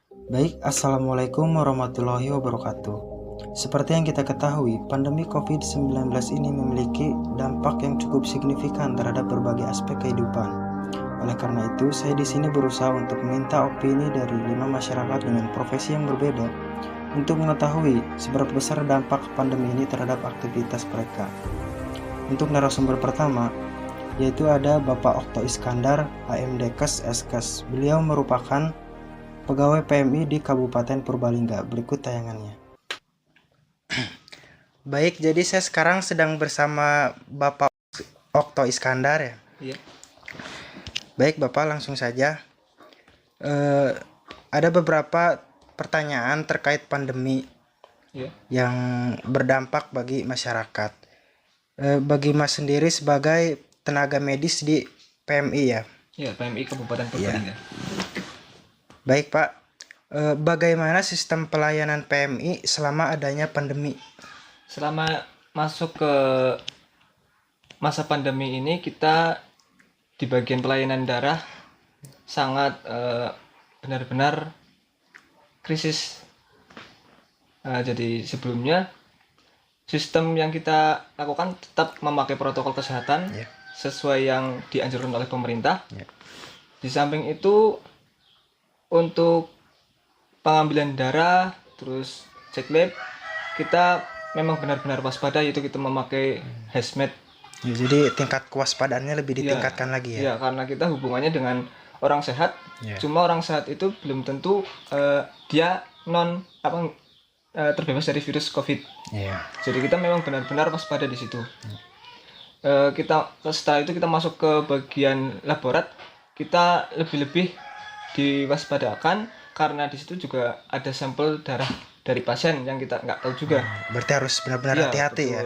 Baik, Assalamualaikum warahmatullahi wabarakatuh. Seperti yang kita ketahui, pandemi COVID-19 ini memiliki dampak yang cukup signifikan terhadap berbagai aspek kehidupan. Oleh karena itu, saya di sini berusaha untuk meminta opini dari 5 masyarakat dengan profesi yang berbeda untuk mengetahui seberapa besar dampak pandemi ini terhadap aktivitas mereka. Untuk narasumber pertama, yaitu ada Bapak Okto Iskandar, AMDkes Eskes. Beliau merupakan pegawai PMI di Kabupaten Purbalingga. Berikut tayangannya. Baik, jadi saya sekarang sedang bersama Bapak Okto Iskandar ya. Iya. Baik, Bapak langsung saja. Ada beberapa pertanyaan terkait pandemi Iya. yang berdampak bagi masyarakat. Bagi Mas sendiri sebagai tenaga medis di PMI ya. Iya, PMI Kabupaten Purbalingga. Baik Pak, bagaimana sistem pelayanan PMI selama adanya pandemi? Selama masuk ke masa pandemi ini, kita di bagian pelayanan darah sangat benar-benar krisis. Jadi sebelumnya sistem yang kita lakukan tetap memakai protokol kesehatan sesuai yang dianjurkan oleh pemerintah. Di samping itu, untuk pengambilan darah, terus cek lab, kita memang benar-benar waspada, yaitu kita memakai hazmat. Ya, jadi tingkat kewaspadaannya lebih ditingkatkan lagi ya? Ya, karena kita hubungannya dengan orang sehat. Cuma orang sehat itu belum tentu dia terbebas dari virus COVID. Jadi kita memang benar-benar waspada di situ. Setelah itu kita masuk ke bagian laborat, kita lebih-lebih diwaspadakan karena di situ juga ada sampel darah dari pasien yang kita nggak tahu juga. Berarti harus benar-benar hati-hati ya.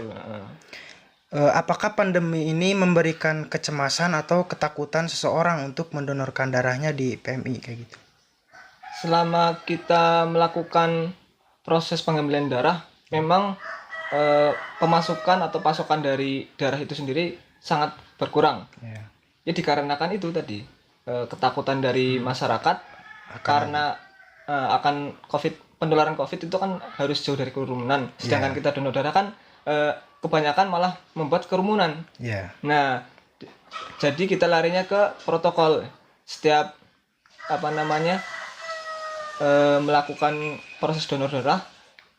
Apakah pandemi ini memberikan kecemasan atau ketakutan seseorang untuk mendonorkan darahnya di PMI kayak gitu? Selama kita melakukan proses pengambilan darah, memang pemasukan atau pasokan dari darah itu sendiri sangat berkurang. Ya dikarenakan itu tadi, ketakutan dari masyarakat karena akan penularan COVID itu kan harus jauh dari kerumunan. Sedangkan kita donor darah kan kebanyakan malah membuat kerumunan. Nah, jadi kita larinya ke protokol. Setiap melakukan proses donor darah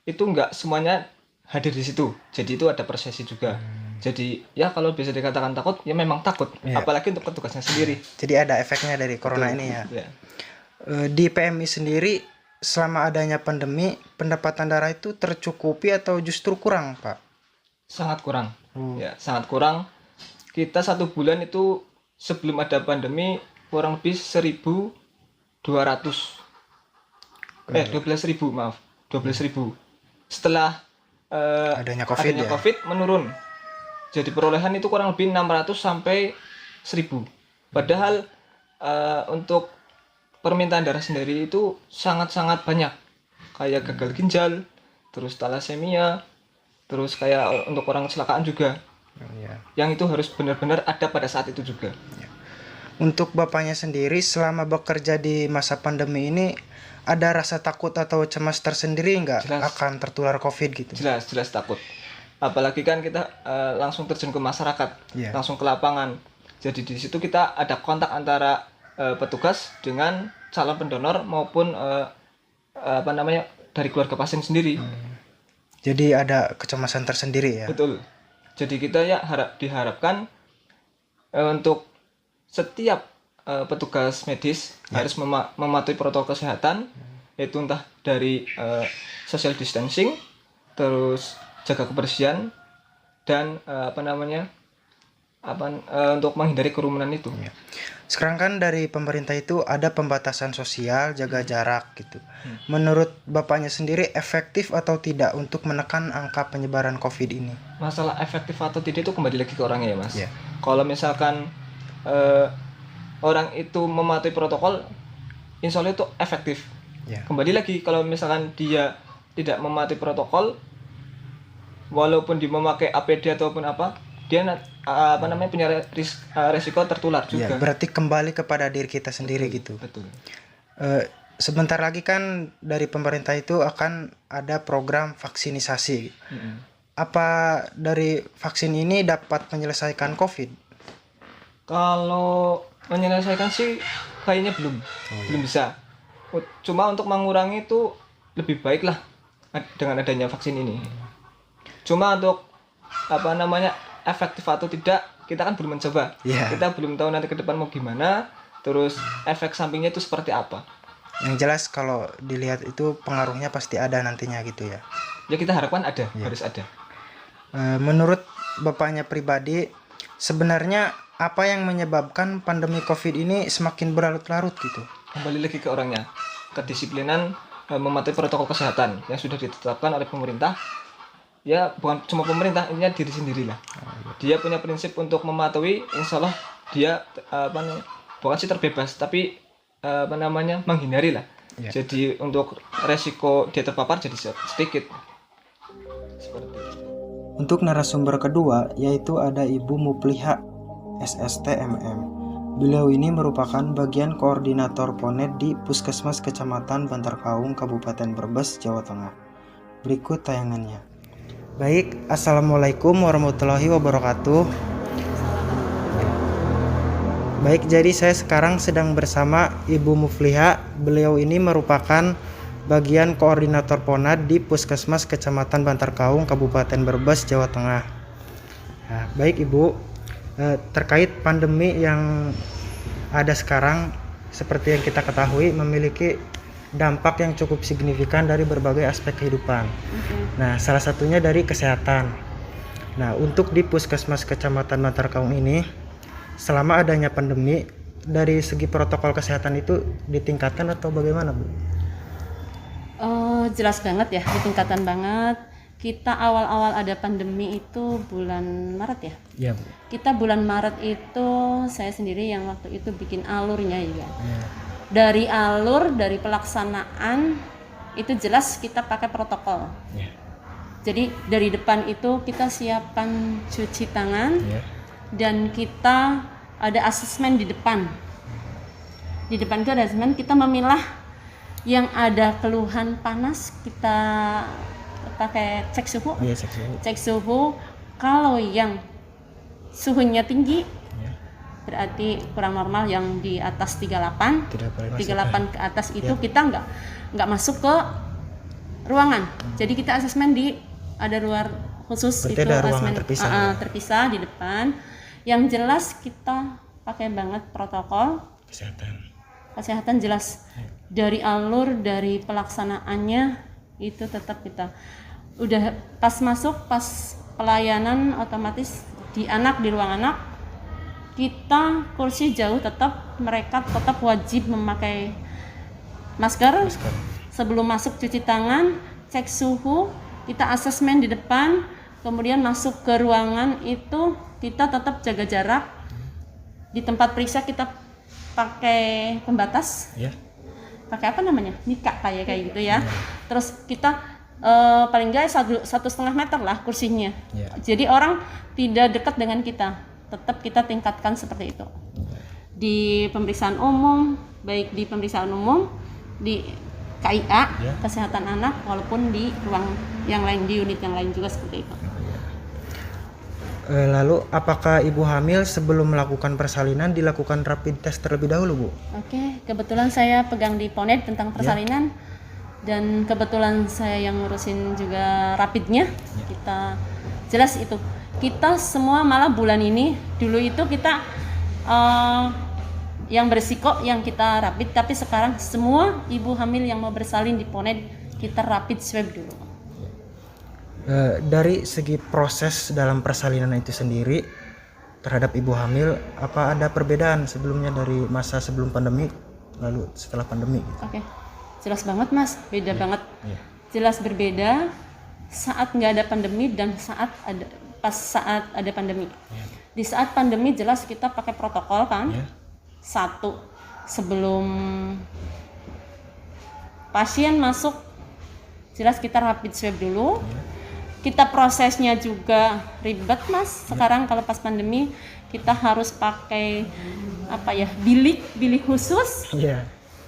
itu enggak semuanya hadir di situ. Jadi itu ada prosesi juga. Jadi ya kalau bisa dikatakan takut, ya memang takut. Apalagi untuk petugasnya sendiri. Jadi ada efeknya dari corona ini ya. Di PMI sendiri selama adanya pandemi, pendapatan darah itu tercukupi atau justru kurang, Pak? Sangat kurang. Ya, sangat kurang. Kita 1 bulan itu sebelum ada pandemi kurang lebih 1.200. 12.000, maaf. 12.000. Setelah adanya COVID menurun. Jadi perolehan itu kurang lebih 600 sampai 1.000. Padahal untuk permintaan darah sendiri itu sangat-sangat banyak. Kayak gagal ginjal, terus thalassemia, terus kayak untuk orang kecelakaan juga. Yang itu harus benar-benar ada pada saat itu juga. Untuk Bapaknya sendiri selama bekerja di masa pandemi ini, ada rasa takut atau cemas tersendiri nggak akan tertular COVID gitu? Jelas takut. Apalagi kan kita langsung terjun ke masyarakat, langsung ke lapangan. Jadi di situ kita ada kontak antara petugas dengan calon pendonor maupun dari keluarga pasien sendiri. Jadi ada kecemasan tersendiri ya? Betul. Jadi kita ya diharapkan untuk setiap petugas medis harus mematuhi protokol kesehatan, yaitu entah dari social distancing, terus jaga kebersihan, dan untuk menghindari kerumunan itu. Sekarang kan dari pemerintah itu ada pembatasan sosial, jaga jarak gitu. Menurut Bapaknya sendiri efektif atau tidak untuk menekan angka penyebaran COVID ini? Masalah efektif atau tidak itu kembali lagi ke orangnya ya Mas. Kalau misalkan orang itu mematuhi protokol, insya Allah itu efektif. Kembali lagi kalau misalkan dia tidak mematuhi protokol, walaupun dia memakai APD ataupun apa, dia punya resiko tertular juga. Berarti kembali kepada diri kita sendiri. Betul. Gitu. Betul. sebentar lagi kan dari pemerintah itu akan ada program vaksinisasi. Apa dari vaksin ini dapat menyelesaikan COVID? Kalau menyelesaikan sih kayaknya belum bisa. Cuma untuk mengurangi itu lebih baik lah dengan adanya vaksin ini. Cuma untuk efektif atau tidak kita kan belum mencoba. Kita belum tahu nanti ke depan mau gimana, terus efek sampingnya itu seperti apa. Yang jelas kalau dilihat itu pengaruhnya pasti ada nantinya gitu ya. Ya kita harapkan ada, harus ada. Menurut Bapaknya pribadi, sebenarnya apa yang menyebabkan pandemi COVID ini semakin berlarut-larut gitu? Kembali lagi ke orangnya, kedisiplinan mematuhi protokol kesehatan yang sudah ditetapkan oleh pemerintah. Ya bukan cuma pemerintah, intinya diri sendiri lah. Dia punya prinsip untuk mematuhi, insya Allah dia bukan sih terbebas, tapi menghindari lah. Jadi untuk resiko dia terpapar jadi sedikit. Seperti itu. Untuk narasumber kedua yaitu ada Ibu Mupliha SSTMM. Beliau ini merupakan bagian koordinator PONED di Puskesmas Kecamatan Bantar Kaung, Kabupaten Brebes, Jawa Tengah. Berikut tayangannya. Baik, Assalamualaikum warahmatullahi wabarakatuh. Baik, jadi saya sekarang sedang bersama Ibu Mufliha. Beliau ini merupakan bagian koordinator PONED di Puskesmas Kecamatan Bantar Kaung, Kabupaten Brebes, Jawa Tengah. Nah, baik Ibu, terkait pandemi yang ada sekarang, seperti yang kita ketahui memiliki dampak yang cukup signifikan dari berbagai aspek kehidupan. Nah, salah satunya dari kesehatan. Nah, untuk di Puskesmas Kecamatan Bantar Kaung ini, selama adanya pandemi, dari segi protokol kesehatan itu ditingkatkan atau bagaimana, Bu? Jelas banget ya, ditingkatkan banget. Kita awal-awal ada pandemi itu bulan Maret ya? Iya, Bu. Kita bulan Maret itu, saya sendiri yang waktu itu bikin alurnya juga. Dari alur, dari pelaksanaan itu jelas kita pakai protokol. Jadi dari depan itu kita siapkan cuci tangan dan kita ada asesmen di depan. Di depan itu ada asesmen, kita memilah yang ada keluhan panas, kita pakai cek suhu. Cek suhu. Kalau yang suhunya tinggi berarti kurang normal, yang di atas 38 ke atas itu kita nggak masuk ke ruangan. Jadi kita asesmen di ada ruang khusus. Berarti itu asesmen terpisah di depan. Yang jelas kita pakai banget protokol kesehatan jelas. Dari alur, dari pelaksanaannya itu tetap kita udah pas masuk, pas pelayanan otomatis di ruang anak kita kursi jauh, tetap mereka tetap wajib memakai masker. Sebelum masuk cuci tangan, cek suhu, kita asesmen di depan, kemudian masuk ke ruangan itu kita tetap jaga jarak. Di tempat periksa kita pakai pembatas, pakai apa namanya, mika kayak gitu ya. Terus kita paling nggak 1,5 meter lah kursinya. Jadi orang tidak dekat dengan kita. Tetap kita tingkatkan seperti itu. Di pemeriksaan umum, baik di pemeriksaan umum, di KIA, kesehatan anak, walaupun di ruang yang lain, di unit yang lain juga seperti itu. Lalu apakah ibu hamil sebelum melakukan persalinan dilakukan rapid test terlebih dahulu, Bu? Oke, kebetulan saya pegang di PONED tentang persalinan. Dan kebetulan saya yang ngurusin juga rapidnya. Kita jelas itu. Kita semua malah bulan ini, dulu itu kita yang berisiko yang kita rapid, tapi sekarang semua ibu hamil yang mau bersalin di PONED kita rapid swab dulu. Dari segi proses dalam persalinan itu sendiri terhadap ibu hamil, apa ada perbedaan sebelumnya dari masa sebelum pandemi lalu setelah pandemi? Oke, jelas banget Mas, beda banget. Jelas berbeda saat nggak ada pandemi dan saat ada pandemi. Di saat pandemi jelas kita pakai protokol kan. Satu, sebelum pasien masuk jelas kita rapid swab dulu. Kita prosesnya juga ribet Mas. Sekarang kalau pas pandemi kita harus pakai bilik khusus.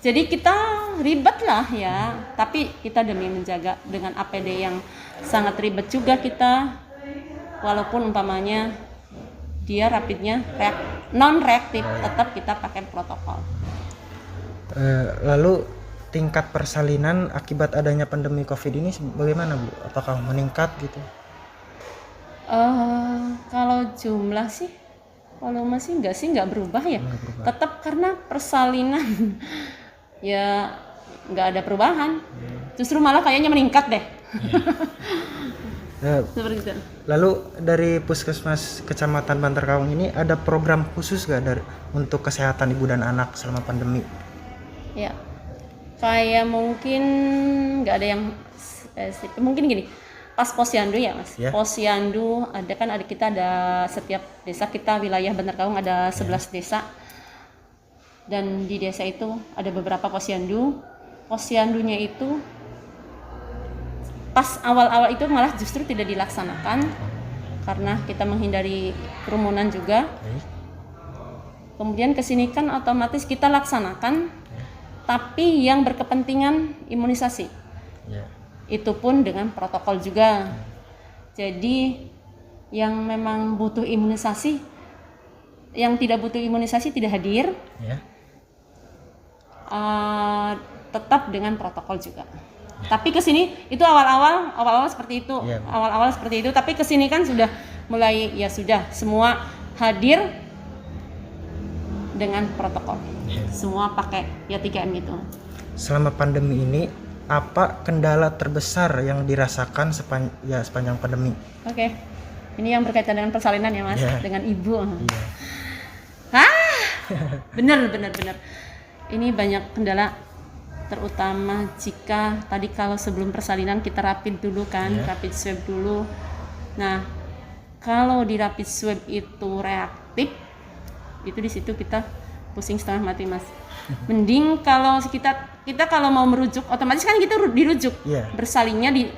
Jadi kita ribet lah ya, tapi kita demi menjaga dengan APD yang sangat ribet juga kita, walaupun umpamanya dia rapidnya non reaktif, tetap kita pakai protokol. Lalu tingkat persalinan akibat adanya pandemi COVID ini bagaimana Bu? Apakah meningkat gitu? Kalau jumlah sih, volume sih nggak berubah ya. Tetap karena persalinan ya nggak ada perubahan. Justru malah kayaknya meningkat deh. Seperti itu. Lalu dari Puskesmas Kecamatan Bantar Kaung ini ada program khusus nggak untuk kesehatan ibu dan anak selama pandemi? Ya, kayak mungkin nggak ada yang spesifik. Mungkin gini, pas posyandu ya Mas. Yeah. Posyandu ada kita ada setiap desa kita wilayah Bantar Kaung ada 11 desa. Dan di desa itu ada beberapa posyandu. Posyandunya itu pas awal-awal itu malah justru tidak dilaksanakan karena kita menghindari kerumunan juga. Kemudian kesini kan otomatis kita laksanakan, tapi yang berkepentingan imunisasi. Itu pun dengan protokol juga. Jadi yang memang butuh imunisasi, yang tidak butuh imunisasi tidak hadir. Tetap dengan protokol juga. Tapi kesini itu awal-awal seperti itu, awal-awal seperti itu. Tapi kesini kan sudah mulai ya sudah semua hadir dengan protokol. Semua pakai ya 3M itu. Selama pandemi ini apa kendala terbesar yang dirasakan sepanjang pandemi? Oke. Ini yang berkaitan dengan persalinan ya Mas, dengan ibu. Bener. Ini banyak kendala, terutama jika tadi kalau sebelum persalinan kita rapid dulu kan, rapid swab dulu. Nah, kalau di rapid swab itu reaktif, itu di situ kita pusing setengah mati Mas. Mending kalau kita kalau mau merujuk, otomatis kan kita dirujuk, bersalinnya di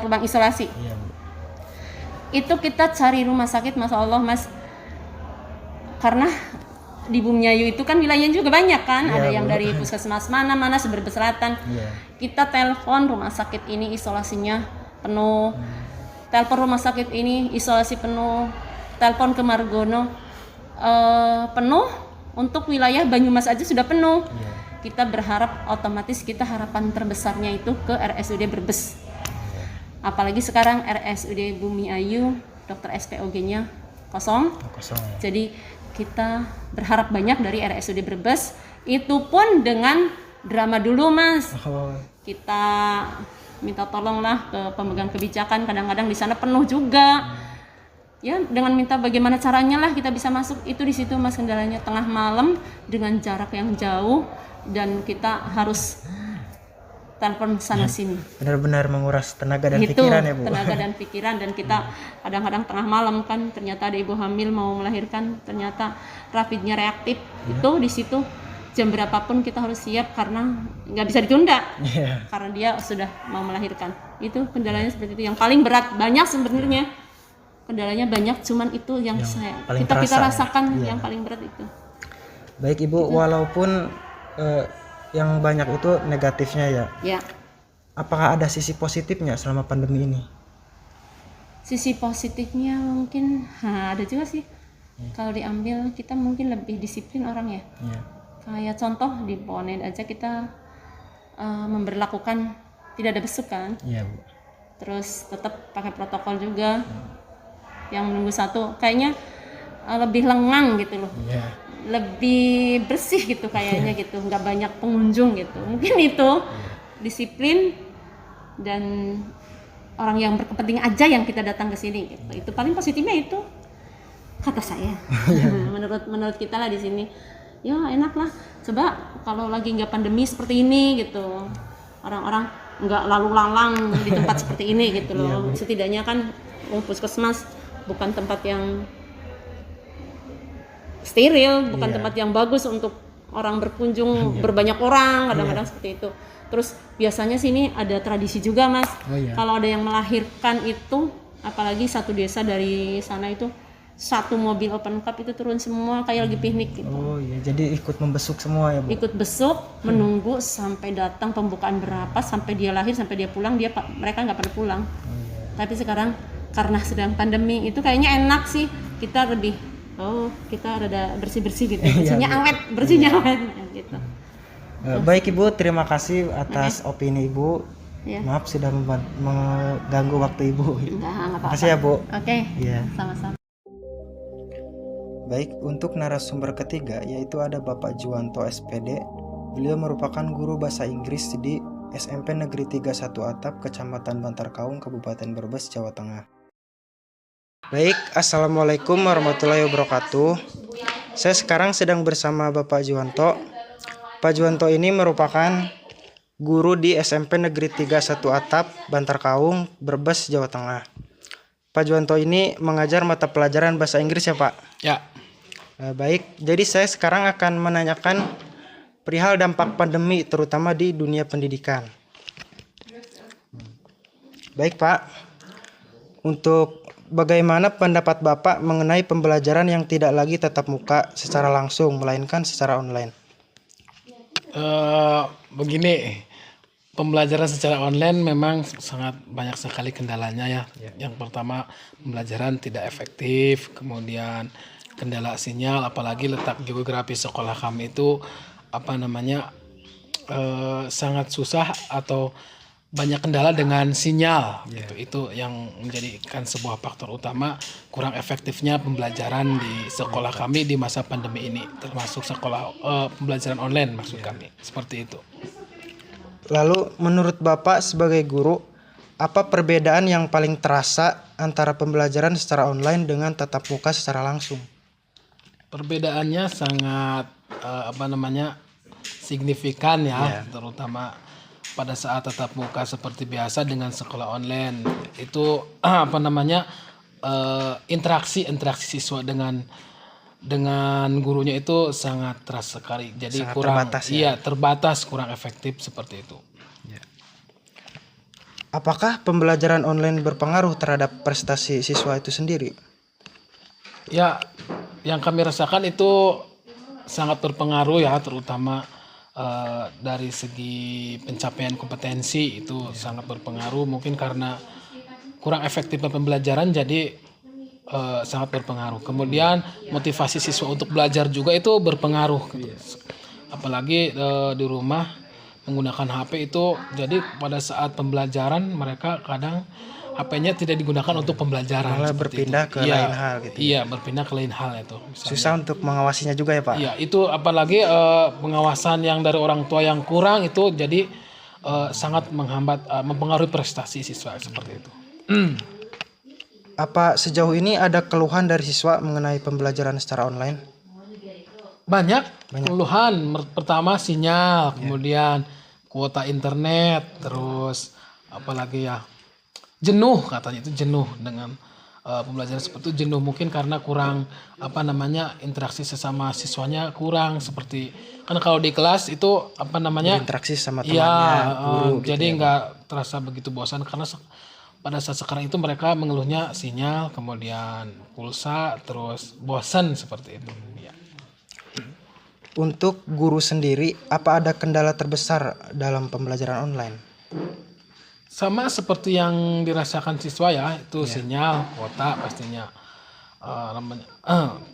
ruang isolasi. Itu kita cari rumah sakit, Masya Allah Mas, karena di Bumiayu itu kan wilayahnya juga banyak kan, ada yang dari puskesmas mana Sumber Selatan. Kita telepon rumah sakit ini isolasinya penuh, telepon rumah sakit ini isolasi penuh, telepon ke Margono penuh, untuk wilayah Banyumas aja sudah penuh. Kita berharap otomatis kita harapan terbesarnya itu ke RSUD Brebes. Apalagi sekarang RSUD Bumiayu dokter SPOG-nya kosong. Jadi kita berharap banyak dari RSUD Brebes. Itu pun dengan drama dulu Mas. Kita minta tolonglah ke pemegang kebijakan, kadang-kadang di sana penuh juga. Ya, dengan minta bagaimana caranya lah kita bisa masuk. Itu di situ Mas kendalanya, tengah malam dengan jarak yang jauh dan kita harus telepon sana sini. Benar-benar menguras tenaga dan pikiran ya Bu. Tenaga dan pikiran, dan kita kadang-kadang tengah malam kan ternyata ada ibu hamil mau melahirkan, ternyata rapidnya reaktif. Itu di situ jam berapapun kita harus siap karena nggak bisa ditunda. Karena dia sudah mau melahirkan. Itu kendalanya seperti itu. Yang paling berat, banyak sebenarnya. Kendalanya banyak, cuman itu yang kita rasakan yang paling berat itu. Baik Ibu, walaupun yang banyak itu negatifnya ya. Apakah ada sisi positifnya selama pandemi ini? Sisi positifnya mungkin ada juga sih. Kalau diambil kita mungkin lebih disiplin orang ya. Kayak contoh di Ponen aja kita memberlakukan tidak ada besuk kan. Bu. Terus tetap pakai protokol juga. Yang menunggu satu kayaknya lebih lengang gitu loh. Lebih bersih gitu kayaknya gitu, nggak banyak pengunjung gitu. Mungkin itu disiplin dan orang yang berkepentingan aja yang kita datang ke sini gitu. Itu paling positifnya itu kata saya. menurut kita lah di sini. Ya enak lah. Coba kalau lagi nggak pandemi seperti ini gitu, orang-orang nggak lalu lalang di tempat seperti ini gitu loh. Setidaknya kan puskesmas bukan tempat yang steril, bukan tempat yang bagus untuk orang berkunjung berbanyak orang, kadang-kadang seperti itu. Terus biasanya sini ada tradisi juga Mas. Kalau ada yang melahirkan itu, apalagi satu desa dari sana itu satu mobil open cup itu turun semua kayak lagi piknik gitu. Oh iya, jadi ikut membesuk semua ya Bu? Ikut besuk, menunggu sampai datang pembukaan berapa, sampai dia lahir, sampai dia pulang, mereka nggak pada pulang. Tapi sekarang karena sedang pandemi itu kayaknya enak sih, kita lebih kita rada bersih-berssi gitu, bersihnya awet gitu. Baik Ibu, terima kasih atas opini Ibu. Ya. Maaf sudah mengganggu waktu Ibu. Nggak apa-apa. Makasih ya Bu. Oke. Iya. Sama-sama. Baik, untuk narasumber ketiga yaitu ada Bapak Juwanto SPD. Beliau merupakan guru bahasa Inggris di SMP Negeri 31 Atap, Kecamatan Bantar Kaung, Kabupaten Brebes, Jawa Tengah. Baik, Assalamualaikum warahmatullahi wabarakatuh. Saya sekarang sedang bersama Bapak Juwanto. Pak Juwanto ini merupakan guru di SMP Negeri 31 Atap, Bantar Kaung, Brebes, Jawa Tengah. Pak Juwanto ini mengajar mata pelajaran bahasa Inggris ya Pak? Ya. Baik, jadi saya sekarang akan menanyakan perihal dampak pandemi terutama di dunia pendidikan. Baik Pak, untuk bagaimana pendapat Bapak mengenai pembelajaran yang tidak lagi tatap muka secara langsung melainkan secara online? Begini, pembelajaran secara online memang sangat banyak sekali kendalanya ya. Yang pertama, pembelajaran tidak efektif, kemudian kendala sinyal, apalagi letak geografi sekolah kami itu sangat susah atau banyak kendala dengan sinyal. Itu yang menjadikan sebuah faktor utama kurang efektifnya pembelajaran di sekolah kami di masa pandemi ini, termasuk pembelajaran online maksud kami, seperti itu. Lalu menurut Bapak sebagai guru, apa perbedaan yang paling terasa antara pembelajaran secara online dengan tatap muka secara langsung? Perbedaannya sangat signifikan ya, terutama pada saat tatap muka seperti biasa dengan sekolah online. Itu interaksi siswa dengan gurunya itu sangat terasa sekali. Jadi sangat kurang terbatas, ya? Terbatas, kurang efektif seperti itu. Apakah pembelajaran online berpengaruh terhadap prestasi siswa itu sendiri? Ya, yang kami rasakan itu sangat berpengaruh ya, terutama dari segi pencapaian kompetensi itu sangat berpengaruh. Mungkin karena kurang efektifnya pembelajaran jadi sangat berpengaruh. Kemudian motivasi siswa untuk belajar juga itu berpengaruh. Apalagi di rumah menggunakan HP itu, jadi pada saat pembelajaran mereka kadang HP-nya tidak digunakan untuk pembelajaran. Malah berpindah ke lain hal gitu. Iya, berpindah ke lain hal itu. Misalnya. Susah untuk mengawasinya juga ya Pak? Iya, itu apalagi pengawasan yang dari orang tua yang kurang itu jadi sangat menghambat, mempengaruhi prestasi siswa seperti itu. Apa sejauh ini ada keluhan dari siswa mengenai pembelajaran secara online? Banyak. Keluhan. Pertama sinyal, kemudian kuota internet, terus apalagi ya jenuh, katanya itu jenuh dengan pembelajaran seperti itu, jenuh mungkin karena kurang interaksi sesama siswanya kurang, seperti kan kalau di kelas itu berinteraksi sama temannya, guru gitu jadi ya, nggak terasa begitu bosan karena pada saat sekarang itu mereka mengeluhnya sinyal, kemudian pulsa, terus bosan seperti itu ya. Untuk guru sendiri, apa ada kendala terbesar dalam pembelajaran online? Sama seperti yang dirasakan siswa ya, itu sinyal, kuota pastinya.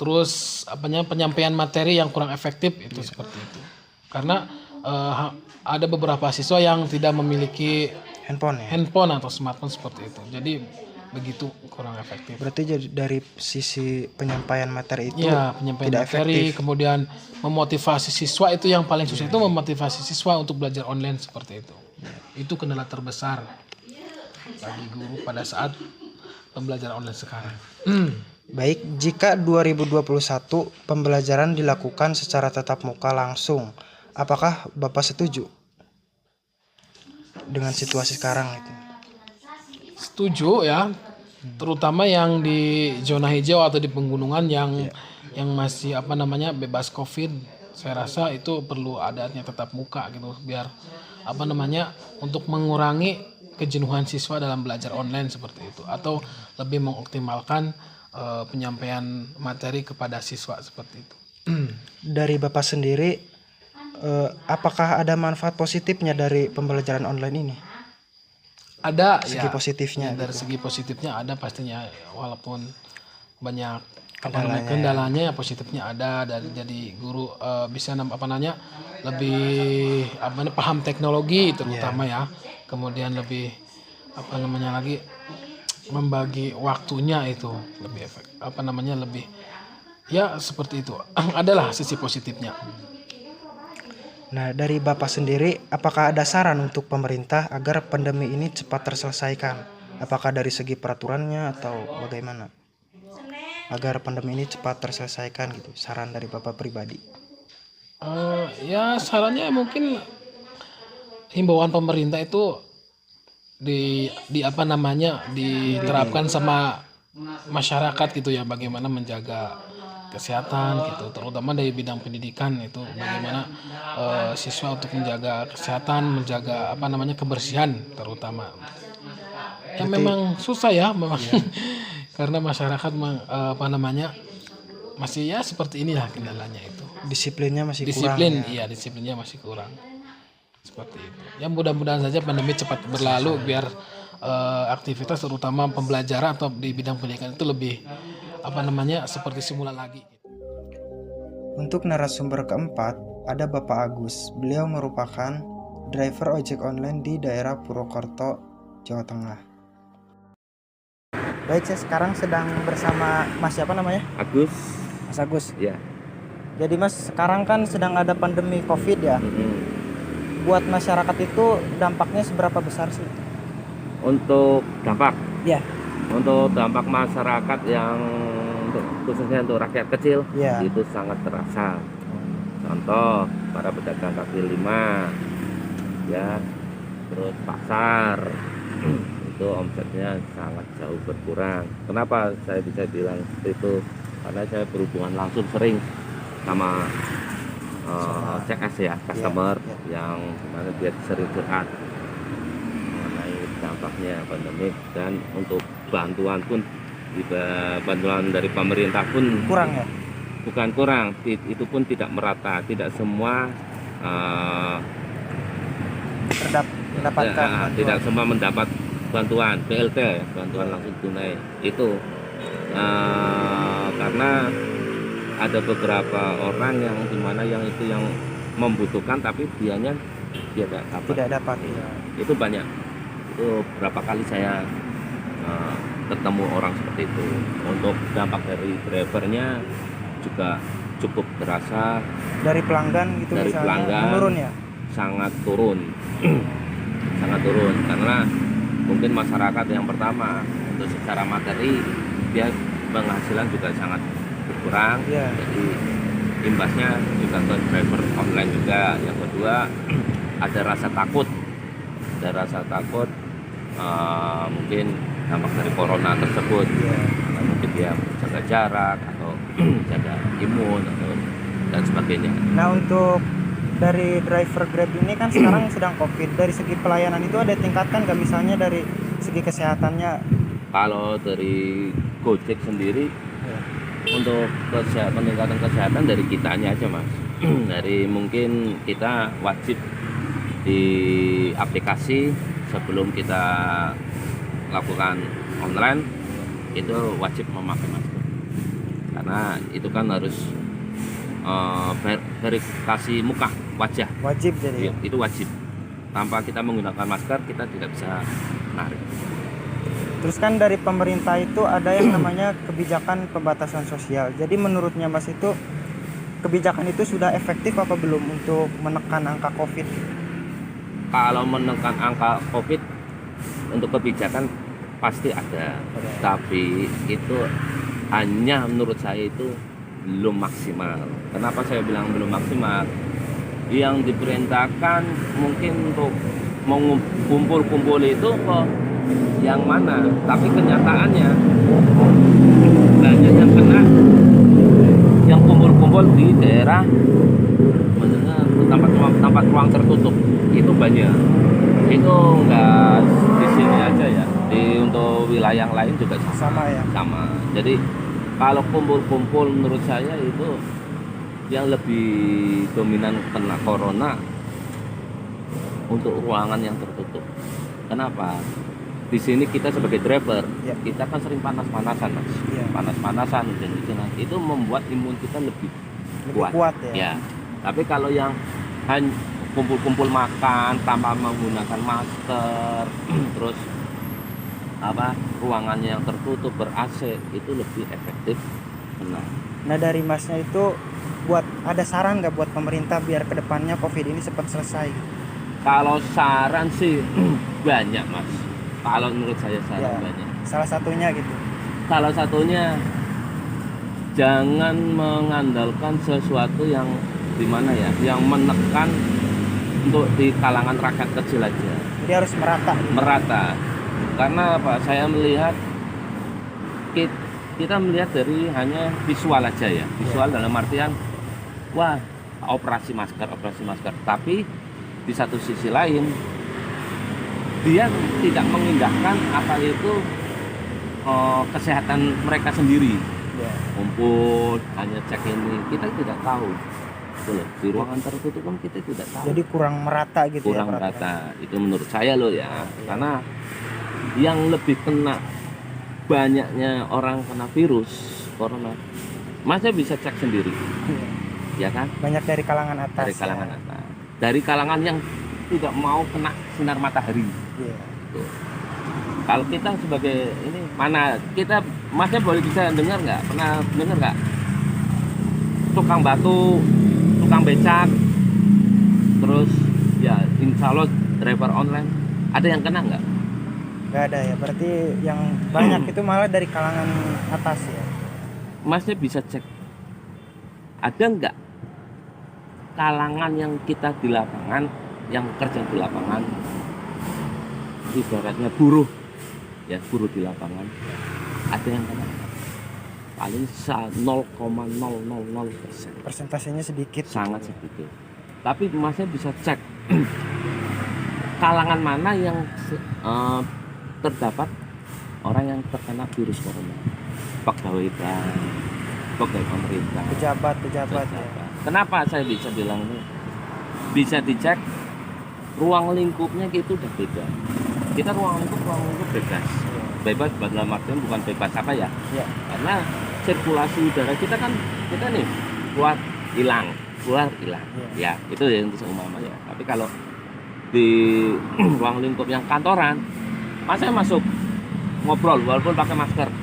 Terus penyampaian materi yang kurang efektif itu seperti itu. Karena ada beberapa siswa yang tidak memiliki handphone atau smartphone seperti itu. Jadi begitu kurang efektif. Berarti jadi dari sisi penyampaian materi itu penyampaian tidak materi, efektif. kemudian memotivasi siswa itu yang paling susah, itu memotivasi siswa untuk belajar online seperti itu. Itu kendala terbesar bagi guru pada saat pembelajaran online sekarang. Baik, jika 2021 pembelajaran dilakukan secara tatap muka langsung, apakah Bapak setuju dengan situasi sekarang itu? Setuju ya, terutama yang di zona hijau atau di pegunungan yang masih bebas COVID. Saya rasa itu perlu adanya tatap muka gitu, biar untuk mengurangi kejenuhan siswa dalam belajar online seperti itu, atau lebih mengoptimalkan penyampaian materi kepada siswa seperti itu. Dari Bapak sendiri, apakah ada manfaat positifnya dari pembelajaran online ini? Ada Segi positifnya dari gitu. segi positifnya ada pastinya, walaupun banyak Kendalanya. kendalanya ya positifnya ada. Dari jadi guru bisa lebih paham teknologi terutama ya, kemudian lebih lagi membagi waktunya itu lebih lebih ya seperti itu. Adalah sisi positifnya. Nah, dari Bapak sendiri, apakah ada saran untuk pemerintah agar pandemi ini cepat terselesaikan? Apakah dari segi peraturannya atau bagaimana? Agar pandemi ini cepat terselesaikan gitu, saran dari Bapak pribadi. Ya sarannya mungkin himbauan pemerintah itu diterapkan sama masyarakat gitu ya, bagaimana menjaga kesehatan gitu, terutama dari bidang pendidikan itu bagaimana siswa untuk menjaga kesehatan, menjaga kebersihan terutama. Ya memang susah ya memang karena masyarakat masih ya seperti inilah kendalanya itu. Disiplinnya masih kurang. Iya, disiplinnya masih kurang. Seperti itu. Ya mudah-mudahan saja pandemi cepat berlalu biar aktivitas terutama pembelajaran atau di bidang pendidikan itu lebih seperti semula lagi. Untuk narasumber keempat, ada Bapak Agus. Beliau merupakan driver ojek online di daerah Purwokerto, Jawa Tengah. Baik, saya sekarang sedang bersama Mas siapa namanya? Agus. Mas Agus. Ya. Jadi Mas, sekarang kan sedang ada pandemi COVID ya. Buat masyarakat itu dampaknya seberapa besar sih? Untuk dampak. Ya. Untuk dampak masyarakat yang khususnya untuk rakyat kecil, Ya. itu sangat terasa. Contoh para pedagang kaki lima, ya, terus pasar, itu omsetnya sangat jauh berkurang. Kenapa saya bisa bilang seperti itu? Karena saya berhubungan langsung sering sama CS ya, customer yang mana dia sering curhat mengenai dampaknya pandemi, dan untuk bantuan pun bantuan dari pemerintah pun Kurang ya? bukan kurang, itu pun tidak merata, tidak semua Mendapatkan tidak semua mendapat bantuan BLT, bantuan langsung tunai itu, karena ada beberapa orang yang dimana yang membutuhkan tapi dianya tidak dapat. Itu banyak, itu berapa kali saya ketemu orang seperti itu. Untuk dampak dari drivernya juga cukup terasa. Dari pelanggan gitu, dari misalnya pelanggan menurun ya? Sangat turun. Sangat turun karena mungkin masyarakat yang pertama untuk secara materi dia penghasilan juga sangat berkurang, jadi imbasnya juga ke driver online juga. Yang kedua ada rasa takut, mungkin dampak dari corona tersebut, karena mungkin dia jaga jarak atau jaga imun dan sebagainya. Nah, untuk dari driver Grab ini kan sekarang sedang COVID. Dari segi pelayanan itu ada tingkatkan nggak, misalnya dari segi kesehatannya? Kalau dari Gojek sendiri untuk peningkatan kesehatan dari kitanya aja Mas. Dari mungkin kita wajib di aplikasi sebelum kita lakukan online itu wajib memakai masker, karena itu kan harus verifikasi muka wajah, Wajib jadi. itu wajib. Tanpa kita menggunakan masker kita tidak bisa narik. Terus kan dari pemerintah itu ada yang namanya kebijakan pembatasan sosial. Jadi menurutnya Mas itu kebijakan itu sudah efektif apa belum untuk menekan angka COVID? Kalau menekan angka COVID untuk kebijakan pasti ada, tapi itu hanya menurut saya itu belum maksimal. Kenapa saya bilang belum maksimal? Yang diperintahkan mungkin untuk mengumpul-kumpul itu kok yang mana, tapi kenyataannya banyak yang kena, yang kumpul-kumpul di daerah tempat ruang tertutup itu banyak. Itu enggak di sini aja ya, Untuk wilayah yang lain juga Sama ya. sama. Jadi kalau kumpul-kumpul menurut saya itu yang lebih dominan kena corona untuk ruangan yang tertutup. Kenapa? Di sini kita sebagai driver, Ya. kita kan sering panas-panasan, Mas. Ya. Panas-panasan, hujan-hujanan. Itu membuat imun kita lebih Lebih kuat ya. Ya. Tapi kalau yang hanya kumpul-kumpul makan tanpa menggunakan masker, terus ruangannya yang tertutup ber-AC, itu lebih efektif kena. Nah dari Masnya itu ada saran nggak buat pemerintah biar kedepannya COVID ini cepat selesai? Kalau saran sih banyak, Mas. Kalau menurut saya saran Ya. banyak. Salah satunya gitu. Salah satunya jangan mengandalkan sesuatu yang dimana ya, yang menekan untuk di kalangan rakyat kecil aja. Jadi harus merata. Merata. Karena apa? Saya melihat kita melihat dari hanya visual aja ya. Visual dalam artian wah, operasi masker. Tapi di satu sisi lain dia tidak mengindahkan apa itu kesehatan mereka sendiri. Ya. Kumpul hanya cek ini, kita tidak tahu. Gitu loh. Di ruangan tertutup kan kita tidak tahu. Jadi kurang merata gitu Kurang ya. merata. Itu menurut saya loh ya. Karena yang lebih kena banyaknya orang kena virus corona, Masnya bisa cek sendiri, ya kan? Banyak dari kalangan atas. Dari kalangan atas, dari kalangan yang tidak mau kena sinar matahari. Ya. Tuh. Kalau kita sebagai ini mana kita, Masnya boleh bisa dengar nggak? Pernah dengar nggak? Tukang batu, tukang becak, terus ya insya Allah driver online, ada yang kena nggak? Nggak ada ya. Berarti yang banyak itu malah dari kalangan atas ya. Masnya bisa cek, ada nggak kalangan yang kita di lapangan, yang kerja di lapangan, ibaratnya buruh di lapangan, ada yang kena? Paling 0,000%. Persentasenya sedikit. Sangat sedikit. Tapi Masnya bisa cek kalangan mana yang terdapat orang yang terkena virus corona. Pegawai bank, pegawai pemerintah, Pejabat ya. Kenapa saya bisa bilang ini? Bisa dicek ruang lingkupnya itu udah beda. Kita ruang lingkup bebas dalam artian bukan bebas apa ya? Ya. Karena sirkulasi udara kita nih keluar hilang. Ya, itu yang seumpama ya. Tapi kalau di ruang lingkup yang kantoran, masa masuk ngobrol walaupun pakai masker,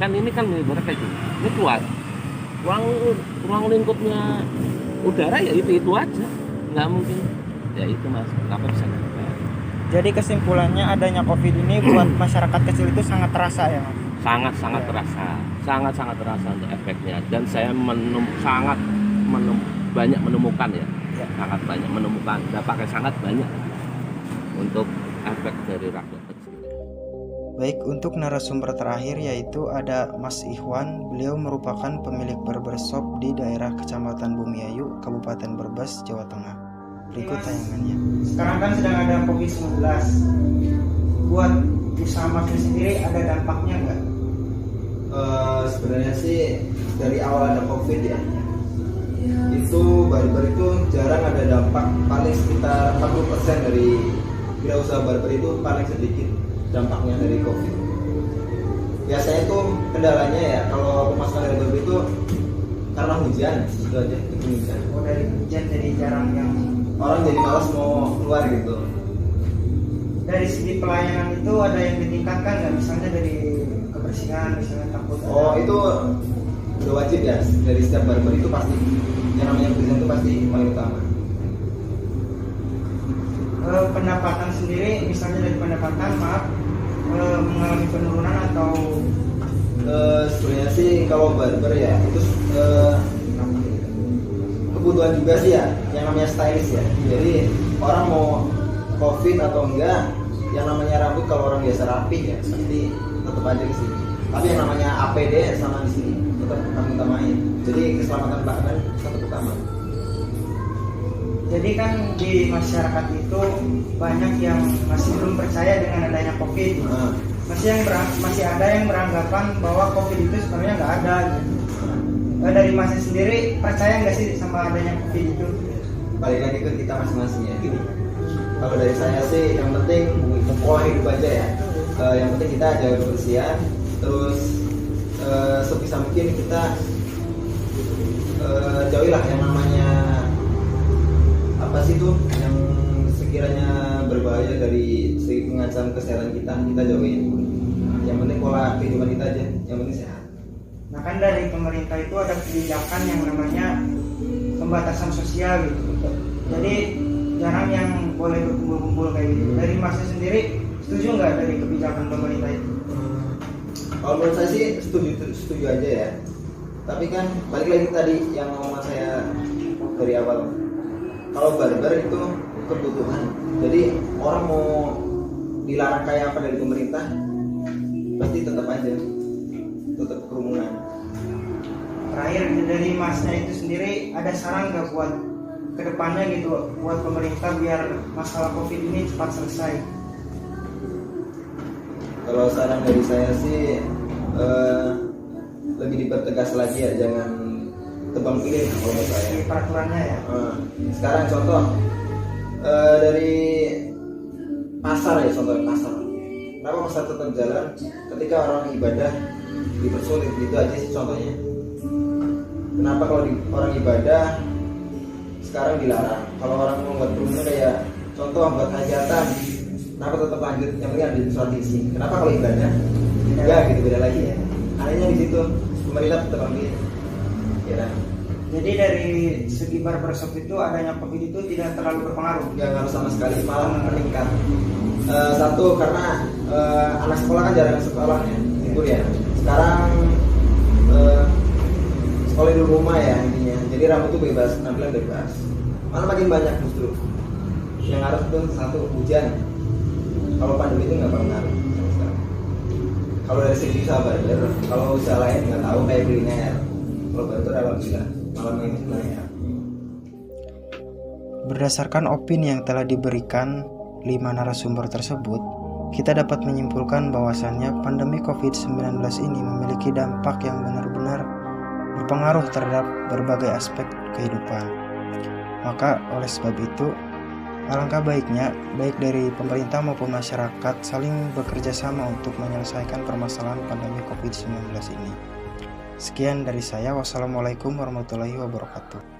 kan ini kan ibarat kayak gini. Ini keluar ruang lingkupnya udara ya itu aja, nggak mungkin ya itu, Mas. Kenapa bisa nempel? Jadi kesimpulannya adanya COVID ini buat masyarakat kecil itu sangat terasa ya, Mas? Sangat terasa untuk efeknya, dan saya banyak menemukan ya. Sangat banyak menemukan, dampaknya sangat banyak untuk efek dari rakyat kecil. Baik, untuk narasumber terakhir yaitu ada Mas Ikhwan. Beliau merupakan pemilik barbershop di daerah Kecamatan Bumiayu, Kabupaten Brebes, Jawa Tengah. Berikut tayangannya. Sekarang kan sedang ada COVID-19. Buat usaha Masnya sendiri ada dampaknya nggak? Sebenarnya sih dari awal ada COVID ya, itu barber itu jarang ada dampak, paling sekitar 40% dari wirausaha barber itu paling sedikit dampaknya dari COVID. Biasanya tuh kendalanya ya kalau pemasaran dari barber itu karena hujan, itu aja, itu hujan. Oh, dari hujan jadi jarang yang Orang jadi malas mau keluar gitu. dari segi pelayanan itu ada yang ditingkatkan nggak? Misalnya dari kebersihan, misalnya takut Oh itu udah wajib ya, dari setiap barber itu pasti yang namanya kebersihan itu pasti paling utama. pendapatan sendiri, misalnya dari pendapatan mengalami penurunan atau Sebenarnya sih kalau barber ya itu kebutuhan juga sih ya, yang namanya stylist ya. Jadi orang mau COVID atau enggak, yang namanya rambut kalau orang biasa rapi ya pasti tetap aja ke sini. Tapi yang namanya APD sama di sini tetap kami utamain. Jadi keselamatan bahkan tetap utama. Jadi kan di masyarakat itu banyak yang masih belum percaya dengan adanya COVID. Masih ada yang beranggapan bahwa COVID itu sebenarnya nggak ada. Dari Mas sendiri percaya nggak sih sama adanya COVID itu? Balik lagi ke kita masing-masing ya. Kalau dari saya sih yang penting pola hidup aja ya. Yang penting kita jaga kebersihan, terus sebisa mungkin kita jauhilah yang namanya apa sih tuh yang sekiranya berbahaya dari segi mengancam kesehatan kita jauhin. Yang penting pola kehidupan kita aja, yang penting sehat. Nah kan dari pemerintah itu ada kebijakan yang namanya pembatasan sosial gitu. Jadi jarang yang boleh berkumpul-kumpul kayak gitu. Dari Masnya sendiri setuju nggak dari kebijakan pemerintah itu? Kalau menurut saya sih setuju aja ya. Tapi kan balik lagi tadi yang ngomong saya dari awal. Kalau barber itu kebutuhan. Jadi orang mau dilarang kayak apa dari pemerintah, pasti tetap aja, tetap kerumunan. Terakhir dari Masnya itu sendiri ada saran nggak buat kedepannya gitu buat pemerintah biar masalah COVID ini cepat selesai? Kalau saran dari saya sih lebih dipertegas lagi ya, jangan tebang pilih kalau menurut saya. Di peraturannya ya. Sekarang contoh dari pasar ya, contoh pasar. Kenapa pasar tetap jalan ketika orang ibadah dipersulit, gitu aja sih contohnya. Kenapa kalau orang ibadah sekarang dilarang? Kalau orang mau buat kerumunan kayak contoh buat hajatan, kenapa tetap lanjut? Yang penting ada sholat isi. Kenapa kalau ibadah? Ya gitu, beda lagi ya. Anehnya di situ pemerintah tetap ambil. Ya. Jadi dari segi barbershop itu adanya COVID itu tidak terlalu berpengaruh. Nggak ngaruh sama sekali, malah meningkat. Satu karena anak sekolah kan jarang sekolah ya, libur ya. Sekarang sekolah di rumah ya intinya. Jadi rambut tuh bebas, penampilan bebas. Malah makin banyak justru. Yang harus tuh satu hujan. Kalau pandemi itu nggak pengaruh sama sekali. Kalau dari segi usaha barber, kalau usaha lain nggak tahu kayak kuliner. Kalau barber alhamdulillah malam ini sebenarnya. Berdasarkan opini yang telah diberikan 5 narasumber tersebut, kita dapat menyimpulkan bahwasannya pandemi COVID-19 ini memiliki dampak yang benar-benar berpengaruh terhadap berbagai aspek kehidupan. Maka oleh sebab itu, alangkah baiknya baik dari pemerintah maupun masyarakat saling bekerja sama untuk menyelesaikan permasalahan pandemi COVID-19 ini. Sekian dari saya, wassalamualaikum warahmatullahi wabarakatuh.